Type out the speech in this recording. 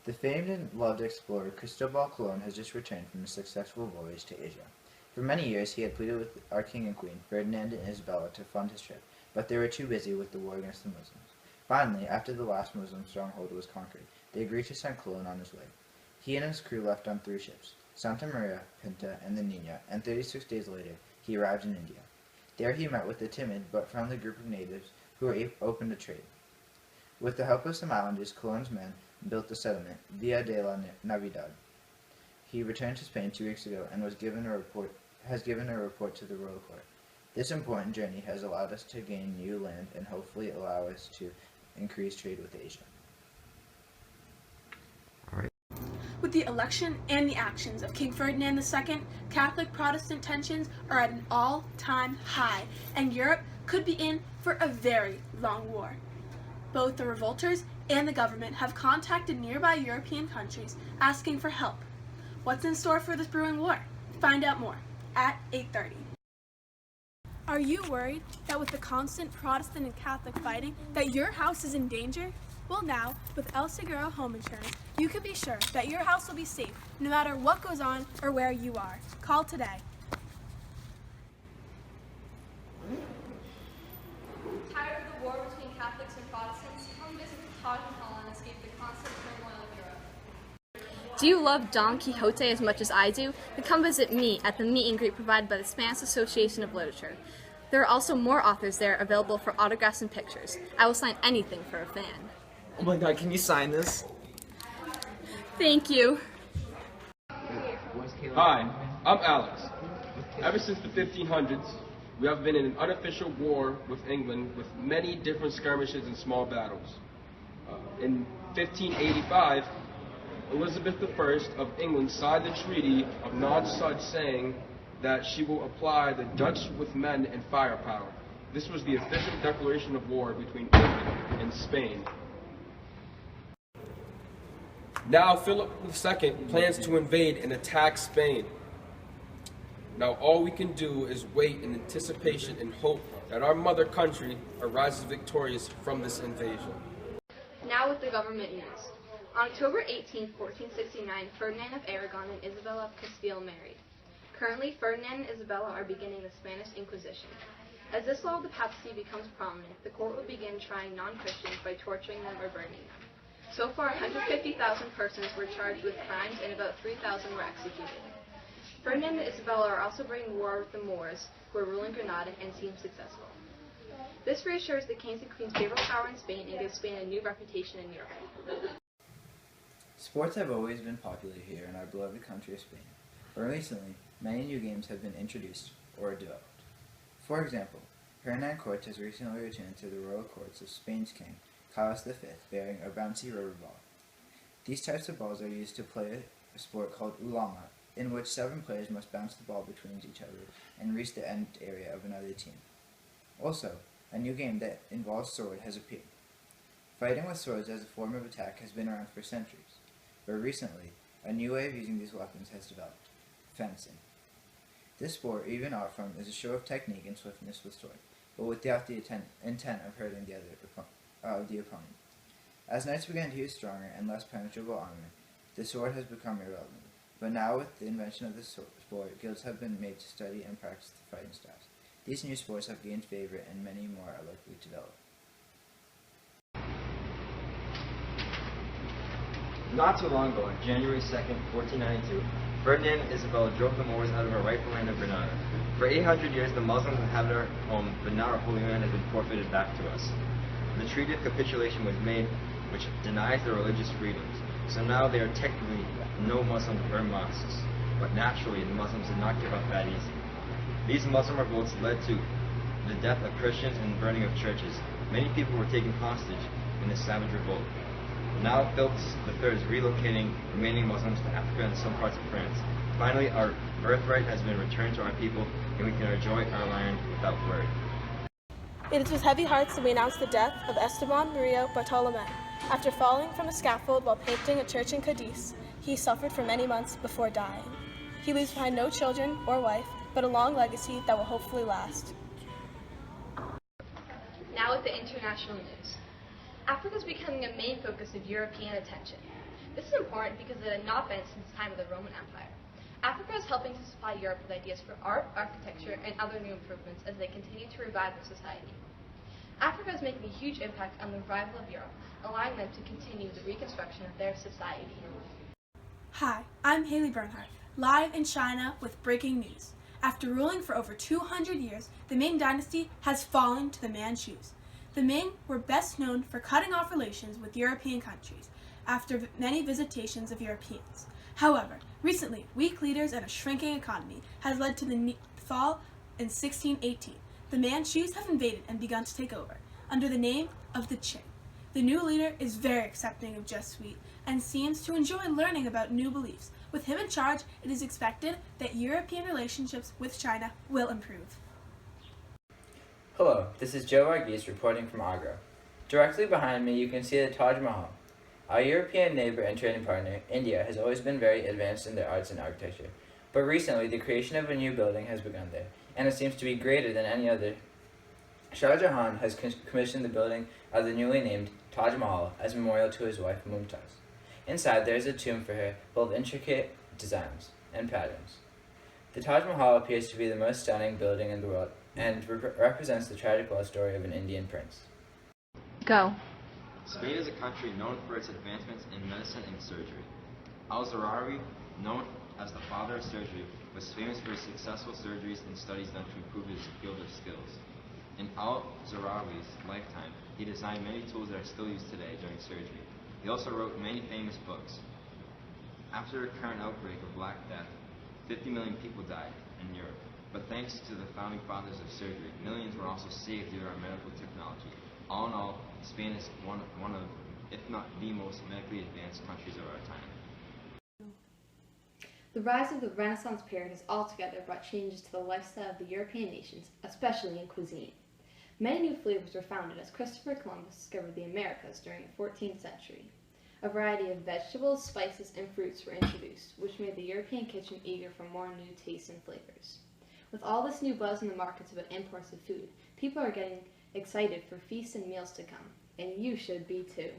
The famed and loved explorer Cristobal Colon has just returned from a successful voyage to Asia. For many years he had pleaded with our king and queen, Ferdinand and Isabella, to fund his trip, but they were too busy with the war against the Muslims. Finally, after the last Muslim stronghold was conquered, they agreed to send Colon on his way. He and his crew left on 3 ships, Santa Maria, Pinta, and the Nina, and 36 days later he arrived in India. There he met with a timid but friendly group of natives who were open to trade. With the help of some islanders, Colon's men built the settlement, Villa de la Navidad. He returned to Spain 2 weeks ago and has given a report to the royal court. This important journey has allowed us to gain new land and hopefully allow us to increase trade with Asia. With the election and the actions of King Ferdinand II, Catholic-Protestant tensions are at an all-time high, and Europe could be in for a very long war. Both the revolters and the government have contacted nearby European countries asking for help. What's in store for this brewing war? Find out more at 8:30. Are you worried that with the constant Protestant and Catholic fighting that your house is in danger? Well now, with El Seguro Home Insurance, you can be sure that your house will be safe no matter what goes on or where you are. Call today. Tired of the war between Catholics and Protestants? Come visit the Taj Mahal and escape the constant turmoil of Europe. Do you love Don Quixote as much as I do? Then come visit me at the meet and greet provided by the Spanish Association of Literature. There are also more authors there available for autographs and pictures. I will sign anything for a fan. Oh my god, can you sign this? Thank you. Hi, I'm Alex. Ever since the 1500s, we have been in an unofficial war with England with many different skirmishes and small battles. In 1585, Elizabeth I of England signed the Treaty of Non-Such, saying that she will apply the Dutch with men and firepower. This was the official declaration of war between England and Spain. Now Philip II plans to invade and attack Spain. Now all we can do is wait in anticipation and hope that our mother country arises victorious from this invasion. Now with the government news. On October 18, 1469, Ferdinand of Aragon and Isabella of Castile married. Currently, Ferdinand and Isabella are beginning the Spanish Inquisition. As this law of the papacy becomes prominent, the court will begin trying non-Christians by torturing them or burning them. So far, 150,000 persons were charged with crimes and about 3,000 were executed. Ferdinand and Isabella are also bringing war with the Moors, who are ruling Granada and seem successful. This reassures the kings and queens' favorite power in Spain and gives Spain a new reputation in Europe. Sports have always been popular here in our beloved country of Spain, but recently, many new games have been introduced or developed. For example, Hernan Cortes has recently returned to the royal courts of Spain's king, Carlos V, bearing a bouncy rubber ball. These types of balls are used to play a sport called ulama, in which 7 players must bounce the ball between each other and reach the end area of another team. Also, a new game that involves sword has appeared. Fighting with swords as a form of attack has been around for centuries, but recently, a new way of using these weapons has developed: fencing. This sport, even art form, is a show of technique and swiftness with sword, but without the intent of hurting the opponent. As knights began to use stronger and less penetrable armor, the sword has become irrelevant. But now, with the invention of this sport, guilds have been made to study and practice the fighting styles. These new sports have gained favor, and many more are likely to develop. Not too long ago, on January 2nd, 1492, Ferdinand and Isabella drove the Moors out of our rightful land of Granada. For 800 years, the Muslims inhabited our home, but now our holy land has been forfeited back to us. The Treaty of Capitulation was made, which denies their religious freedoms. So now there are technically no Muslims or mosques, but naturally the Muslims did not give up that easy. These Muslim revolts led to the death of Christians and the burning of churches. Many people were taken hostage in this savage revolt. Now Philip III is relocating remaining Muslims to Africa and some parts of France. Finally, our birthright has been returned to our people, and we can enjoy our land without worry. It is with heavy hearts that we announce the death of Esteban Murillo Bartolome. After falling from a scaffold while painting a church in Cadiz, he suffered for many months before dying. He leaves behind no children or wife, but a long legacy that will hopefully last. Now with the international news. Africa is becoming a main focus of European attention. This is important because it had not been since the time of the Roman Empire. Africa is helping to supply Europe with ideas for art, architecture, and other new improvements as they continue to revive their society. Africa is making a huge impact on the revival of Europe, allowing them to continue the reconstruction of their society. Hi, I'm Haley Bernhardt, live in China with breaking news. After ruling for over 200 years, the Ming Dynasty has fallen to the Manchus. The Ming were best known for cutting off relations with European countries after many visitations of Europeans. However, recently, weak leaders and a shrinking economy has led to the fall in 1618. The Manchus have invaded and begun to take over, under the name of the Qing. The new leader is very accepting of Jesuit and seems to enjoy learning about new beliefs. With him in charge, it is expected that European relationships with China will improve. Hello, this is Joe Varghese reporting from Agra. Directly behind me you can see the Taj Mahal. Our European neighbor and trading partner, India, has always been very advanced in their arts and architecture. But recently, the creation of a new building has begun there, and it seems to be greater than any other. Shah Jahan has commissioned the building of the newly named Taj Mahal as a memorial to his wife Mumtaz. Inside, there is a tomb for her full of intricate designs and patterns. The Taj Mahal appears to be the most stunning building in the world and represents the tragic love story of an Indian prince. Go. Spain is a country known for its advancements in medicine and surgery. Al-Zarawi, known as the father of surgery, was famous for his successful surgeries and studies done to improve his field of skills. In Al-Zarawi's lifetime, he designed many tools that are still used today during surgery. He also wrote many famous books. After a current outbreak of Black Death, 50 million people died in Europe. But thanks to the founding fathers of surgery, millions were also saved due to our medical technology. All in all, Spain is one of, if not the most medically advanced countries of our time. The rise of the Renaissance period has altogether brought changes to the lifestyle of the European nations, especially in cuisine. Many new flavors were founded as Christopher Columbus discovered the Americas during the 14th century. A variety of vegetables, spices, and fruits were introduced, which made the European kitchen eager for more new tastes and flavors. With all this new buzz in the markets about imports of food, people are getting excited for feasts and meals to come, and you should be too.